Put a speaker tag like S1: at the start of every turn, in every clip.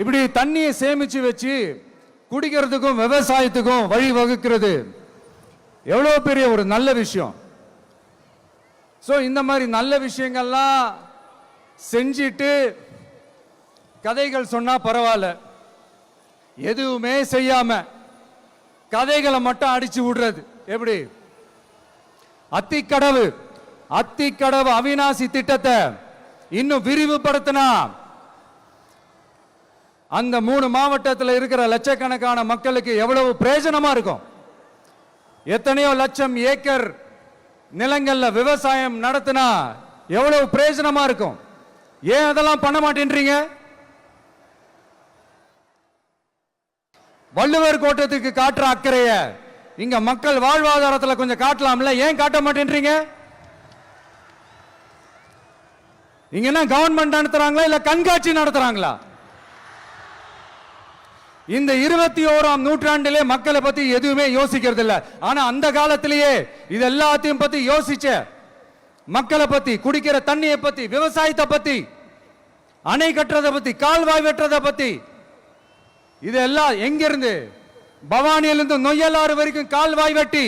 S1: இப்படி தண்ணியை சேமிச்சு வச்சு குடிக்கிறதுக்கும் விவசாயத்துக்கும் வழி வகுக்கிறது எவ்வளவு பெரிய ஒரு நல்ல விஷயம். ஸோ இந்த மாதிரி நல்ல விஷயங்கள்லாம் செஞ்சிட்டு கதைகள் சொன்னா பரவாயில்ல, எதுவுமே செய்யாம கதைகளை மட்டும் அடிச்சு விடுறது எப்படி? அத்திக்கடவு அவிநாசி திட்டத்தை இன்னும் விரிவுபடுத்தினா அந்த 3 மாவட்டத்தில் இருக்கிற லட்சக்கணக்கான மக்களுக்கு எவ்வளவு பிரயோஜனமா இருக்கும். எத்தனையோ லட்சம் ஏக்கர் நிலங்கள்ல விவசாயம் நடத்தினா எவ்வளவு பிரயோஜனமா இருக்கும். ஏன் அதெல்லாம் பண்ண மாட்டேன்றீங்க? வள்ளுவர் கோட்டத்துக்கு காட்டுற அக்கறைய இங்க மக்கள் வாழ்வாதாரத்தில் கொஞ்சம் காட்டலாம்ல, ஏன் காட்ட மாட்டேன்றீங்க? இங்க என்ன கவர்மெண்ட் நடத்துறாங்களா இல்ல கண்காட்சி நடத்துறாங்களா? இந்த 21ஆம் நூற்றாண்டிலே மக்களை பத்தி எதுவுமே யோசிக்கிறது இல்ல. ஆனா அந்த காலத்திலேயே இது எல்லாத்தையும் பத்தி யோசிச்ச மக்களை பத்தி, குடிக்கிற தண்ணியை பத்தி, விவசாயத்தை பத்தி, அணை கட்டுறதை பத்தி, கால்வாய் வெட்டுறதை பத்தி, இதெல்லாம் எங்கிருந்து? பவானியிலிருந்து நொய்யலாறு வரைக்கும் கால்வாய் வெட்டி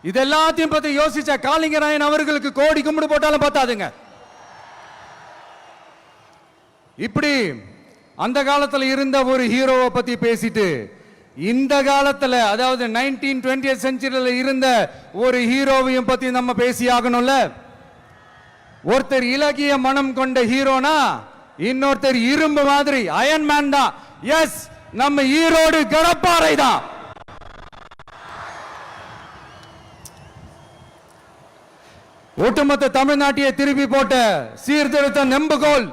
S1: இதெல்லாத்தையும் பத்தி யோசிச்ச காளிங்கராயன் அவர்களுக்கு கோடி கும்பிடு போட்டாலும் பார்த்தாதுங்க. இப்படி அந்த காலத்தில் இருந்த ஒரு ஹீரோவை பத்தி பேசிட்டு இந்த காலத்தில், அதாவது 1920th செஞ்சுரியில் இருந்த ஒரு ஹீரோவையும் பத்தி நம்ம பேசி ஆகணும்ல. ஒருத்தர் இலகிய மனம் கொண்ட ஹீரோனா இன்னொருத்தர் இரும்பு மாதிரி அயன் மேன் தான். எஸ், நம்ம ஈரோடு கடப்பாறை தான். ஒட்டுமொத்த தமிழ்நாட்டையே திருப்பி போட்ட சீர்திருத்த நெம்புகோல்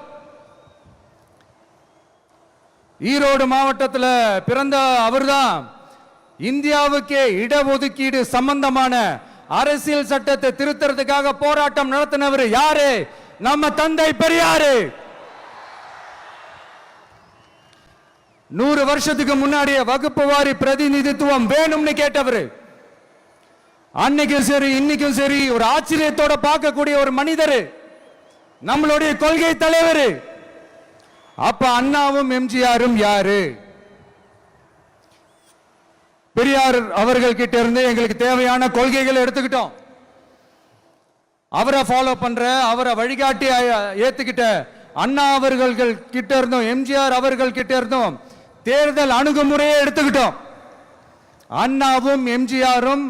S1: ஈரோடு மாவட்டத்தில் பிறந்த அவர்தான். இந்தியாவுக்கே இடஒதுக்கீடு சம்பந்தமான அரசியல் சட்டத்தை திருத்தறதுக்காக போராட்டம் நடத்தினவர் யாரு? நம்ம தந்தை பெரியாரு. 100 வருஷத்துக்கு முன்னாடியே வகுப்பு வாரி பிரதிநிதித்துவம் வேணும்னு கேட்டவர். அன்னைக்கும் சரி இன்னைக்கும் சரி ஒரு ஆச்சரியத்தோட பார்க்கக்கூடிய ஒரு மனிதர், நம்மளுடைய கொள்கை தலைவர். அப்ப அண்ணாவும் எம்ஜிஆரும் யாரு? பெரியார் அவர்கள் கிட்ட இருந்து எங்களுக்கு தேவையான கொள்கைகளை எடுத்துக்கிட்டோம். அவரை ஃபாலோ பண்ற, அவரை வழிகாட்டி ஏத்துக்கிட்ட அண்ணா அவர்கள் கிட்ட இருந்தோம், எம்ஜிஆர் அவர்கள் கிட்ட இருந்தோம் தேர்தல் அணுகுமுறையை எடுத்துக்கிட்டோம். அண்ணாவும் எம்ஜிஆரும்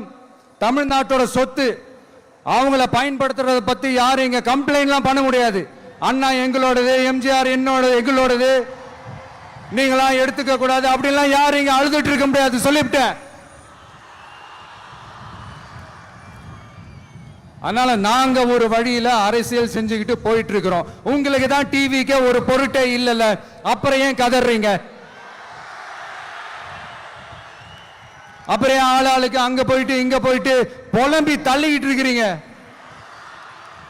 S1: தமிழ்நாட்டோட சொத்து. அவங்கள பயன்படுத்துறத பத்தி யாரும் இங்க கம்ப்ளைண்ட்லாம் பண்ண முடியாது. அண்ணா எங்களோடது, எம்ஜிஆர் என்னோடது, எங்களோடது, நீங்களாம் எடுத்துக்க கூடாது அப்படிலாம் யாரும் இங்க அழுதுட்டு இருக்க முடியாது, சொல்லிவிட்டேன். அதனால நாங்க ஒரு வழியில அரசியல் செஞ்சுக்கிட்டு போயிட்டு இருக்கிறோம். உங்களுக்கு தான் டிவிக்கே ஒரு பொருட்டே இல்லைல்ல, அப்புறம் ஏன் கதறீங்க? அப்புறம் ஆளாளுக்கு அங்க போயிட்டு இங்க போயிட்டு புலம்பி தள்ளிக்கிட்டு இருக்கிறீங்க.